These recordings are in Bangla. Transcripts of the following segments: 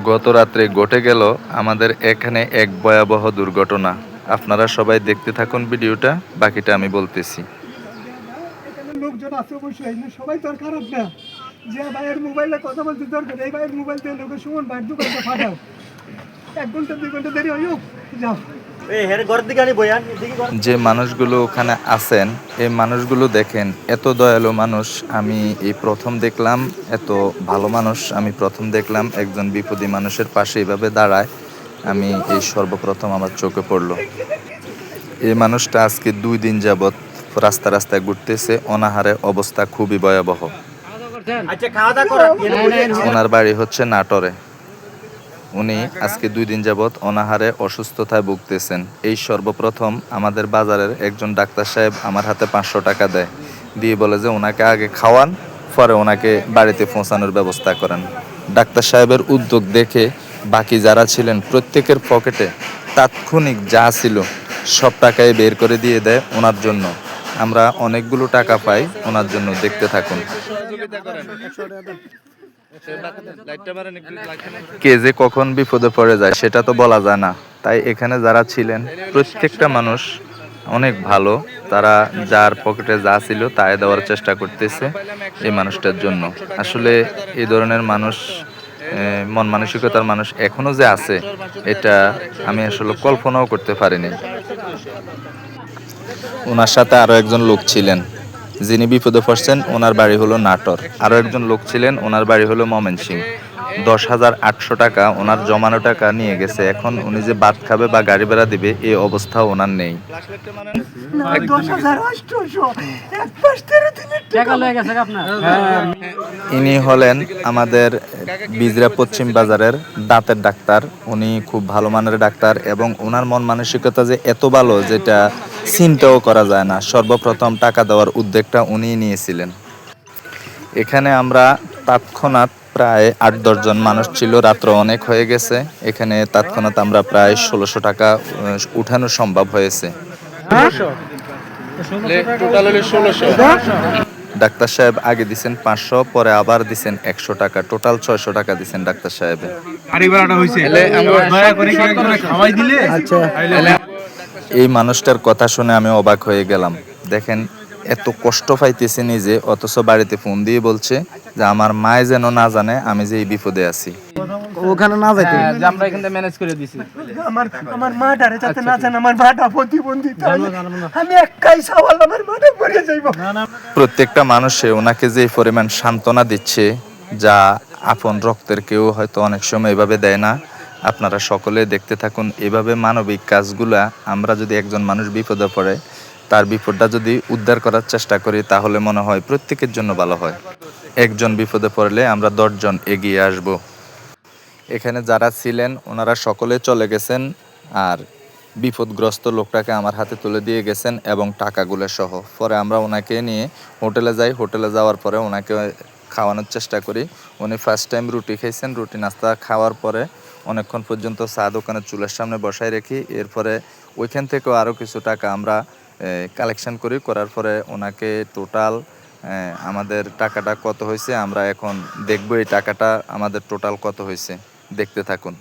গত রাত্রে ঘটে গেল আমাদের এখানে এক ভয়াবহ দুর্ঘটনা। আপনারা সবাই দেখতে থাকুন ভিডিওটা, বাকিটা আমি বলতেছি। এখানে লোকজন আছে অবশ্যই, সবাই তো আর খারাপ না। যে ভাইয়ের মোবাইলে কথা বলতে দরকার, এই ভাইয়ের মোবাইল দিয়ে লোকের সুমন ভাইয়ের দোকানটা ফাটাও, 1 ঘন্টা 2 ঘন্টা দেরি হইও যাও। যে মানুষগুলো ওখানে আছেন, এই মানুষগুলো দেখেন, এত দয়ালু মানুষ আমি এই প্রথম দেখলাম। এত ভালো মানুষ আমি প্রথম দেখলাম। একজন বিপদী মানুষের পাশে এইভাবে দাঁড়ায় আমি এই সর্বপ্রথম আমার চোখে পড়লো। এই মানুষটা আজকে 2 দিন যাবৎ রাস্তায় ঘুরতেছে, অনাহারে, অবস্থা খুবই ভয়াবহ। ওনার বাড়ি হচ্ছে নাটোরে। উনি আজকে 2 দিন যাবৎ অনাহারে, অসুস্থতায় ভুগতেছেন। এই সর্বপ্রথম আমাদের বাজারের একজন ডাক্তার সাহেব আমার হাতে 500 টাকা দেয়, দিয়ে বলে যে ওনাকে আগে খাওয়ান, পরে ওনাকে বাড়িতে পৌঁছানোর ব্যবস্থা করেন। ডাক্তার সাহেবের উদ্যোগ দেখে বাকি যারা ছিলেন প্রত্যেকের পকেটে তাৎক্ষণিক যা ছিল সব টাকাই বের করে দিয়ে দেয় ওনার জন্য। আমরা অনেকগুলো টাকা পাই ওনার জন্য। দেখতে থাকুন। কে যে কখন বিপদে পড়ে যায় সেটা তো বলা যায় না। তাই এখানে যারা ছিলেন প্রত্যেকটা মানুষ অনেক ভালো। তারা যার পকেটে যা ছিল তাই দেওয়ার চেষ্টা করতেছে এই মানুষটার জন্য। আসলে এই ধরনের মানুষ, মন মানসিকতার মানুষ এখনো যে আছে, এটা আমি আসলে কল্পনাও করতে পারিনি। ওনার সাথে আরো একজন লোক ছিলেন যিনি বিপদে পড়ছেন, ওনার বাড়ি হলো নাটোর। আরো একজন লোক ছিলেন, ওনার বাড়ি হলো ময়মনসিংহ। 10,800 টাকা ওনার জমানো টাকা নিয়ে গেছে। এখন উনি যে ভাত খাবে বা গাড়ি ভাড়া দিবে এই অবস্থা ওনার নেই। ইনি হলেন আমাদের বিজরা পশ্চিম বাজারের দাঁতের ডাক্তার। উনি খুব ভালো মানের ডাক্তার এবং ওনার মন মানসিকতা যে এত ভালো যেটা চিন্তাও করা যায় না। সর্বপ্রথম টাকা দেওয়ার উদ্যোগটা উনি নিয়েছিলেন। এখানে আমরা তৎক্ষণাৎ প্রায় 8-10 জন মানুষ ছিল। রাত্র অনেক হয়ে গেছে। এখানে তৎক্ষণাৎ আমরা প্রায় 1600 টাকা উঠানো সম্ভব হয়েছে। ডাক্তার সাহেব আগে দিছেন 500, পরে আবার দিছেন 100 টাকা, টোটাল 600 টাকা দিছেন ডাক্তার সাহেব। এই মানুষটার কথা শুনে আমি অবাক হয়ে গেলাম। দেখেন, এত কষ্ট পাইতেছে নিজে, অথচ বাড়িতে ফোন দিয়ে বলছে যে আমার মায়ে যেন না জানে আমি যে এই বিপদে আছি। ওখানে না যাইতে যে আমরা এখান থেকে ম্যানেজ করে দিছি। আমার মা ডারে যাতে না জানে, আমার মাটা প্রতিবন্ধী, আমি একাই সওয়াল, আমার মাটা পড়ে যাইব। প্রত্যেকটা মানুষে ওনাকে যে পরিমাণ সান্ত্বনা দিচ্ছে, যা আপন রক্তের কেউ হয়তো অনেক সময় এভাবে দেয় না। আপনারা সকলে দেখতে থাকুন। এভাবে মানবিক কাজগুলা আমরা যদি একজন মানুষ বিপদে পড়ে তার বিপদটা যদি উদ্ধার করার চেষ্টা করি তাহলে মনে হয় প্রত্যেকের জন্য ভালো হয়। একজন বিপদে পড়লে আমরা 10 জন এগিয়ে আসব। এখানে যারা ছিলেন ওনারা সকলে চলে গেছেন, আর বিপদগ্রস্ত লোকটাকে আমার হাতে তুলে দিয়ে গেছেন এবং টাকাগুলো সহ। পরে আমরা ওনাকে নিয়ে হোটেলে যাই। হোটেলে যাওয়ার পরে ওনাকে খাওয়ানোর চেষ্টা করি। উনি ফার্স্ট টাইম রুটি খাইছেন। রুটি নাস্তা খাওয়ার পরে অনেকক্ষণ পর্যন্ত চা দোকানের চুলের সামনে বসায় রেখি। এরপরে ওইখান থেকেও আরও কিছু টাকা আমরা কালেকশন করি। করার পরে ওনাকে টোটাল আমাদের টাকাটা কত হয়েছে আমরা এখন দেখব। এই টাকাটা আমাদের টোটাল কত হয়েছে দেখতে থাকুন।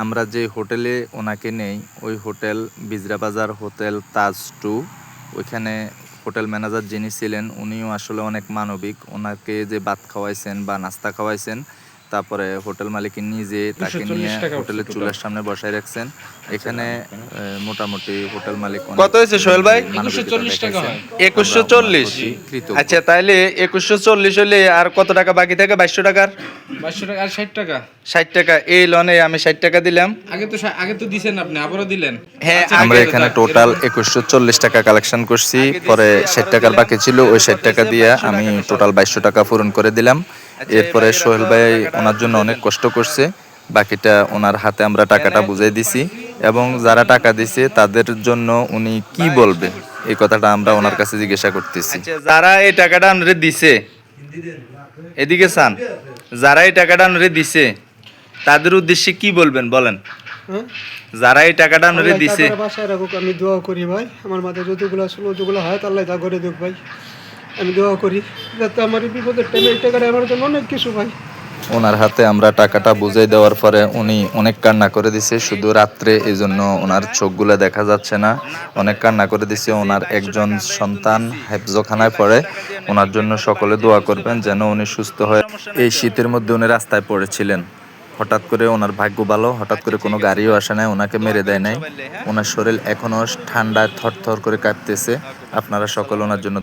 আমরা যে হোটেলে ওনাকে নেই ওই হোটেল বিজরা বাজার হোটেল তাজ 2। ওইখানে হোটেল ম্যানেজার যিনি ছিলেন উনিও আসলে অনেক মানবিক। ওনাকে যে ভাত খাওয়াইছেন বা নাস্তা খাওয়াইছেন, তারপরে হোটেল মালিক নিজে তাকে নিয়ে হোটেলের চুলের সামনে বসায় রাখছেন। এখানে মোটামুটি হোটেল মালিক কত হয়েছে সোহেল ভাই? 2140 টাকা হয়। 2140। আচ্ছা, তাহলে 2140 হলে আর কত টাকা বাকি থাকে? 2200 টাকার 2200 টাকা আর 60 টাকা। 60 টাকা এই লোনে আমি 60 টাকা দিলাম। আগে তো দিবেন আপনি, আবারও দিলেন। হ্যাঁ, আমরা এখানে টোটাল 2140 টাকা কালেকশন করছি। পরে 60 টাকার বাকি ছিল, ওই 60 টাকা দিয়ে আমি টোটাল 2200 টাকা পূরণ করে দিলাম। এরপরে সোহেল ভাই ওনার জন্য অনেক কষ্ট করছে, বাকিটা ওনার হাতে আমরা টাকাটা বুঝিয়ে দিছি। এবং যারা টাকা দিছে তাদের জন্য উনি কি বলবে এই কথাটা আমরা ওনার কাছে জিজ্ঞাসা করতেছি। যারা এই টাকাটা আপনারে দিছে, এদিকে চান, যারা এই টাকাটা আপনারে দিছে তাদের উদ্দেশ্যে কি বলবেন বলেন? যারা এই টাকাটা আপনারে দিছে, বাসায় রাখুক, আমি দোয়া করি ভাই। আমার মাথায় যতগুলো হয় আল্লাহ তা করে দেখ ভাই। আমি দোয়া করি যাতে আমার বিপদের টাইমে এই টাকাটা আমার জন্য অনেক কিছু ভাই। ওনার হাতে আমরা টাকাটা বুঝাই দেওয়ার পরে উনি অনেক কান্না করে দিছে, শুধু রাত্রে, এই জন্য ওনার চোখগুলো দেখা যাচ্ছে না। অনেক কান্না করে দিছে। ওনার একজন সন্তান হেফজখানায় পড়ে, ওনার জন্য সকলে দোয়া করবেন যেন উনি সুস্থ হয়। এই শীতের মধ্যে উনি রাস্তায় পড়েছিলেন, হঠাৎ করে ওনার ভাগ্য ভালো, হঠাৎ করে কোনো গাড়িও আসে নাই, ওনাকে মেরে দেয় নাই। ওনার শরীর এখনো ঠান্ডায় থরথর করে কাঁপতেছে। আপনারা সকলে ওনার জন্য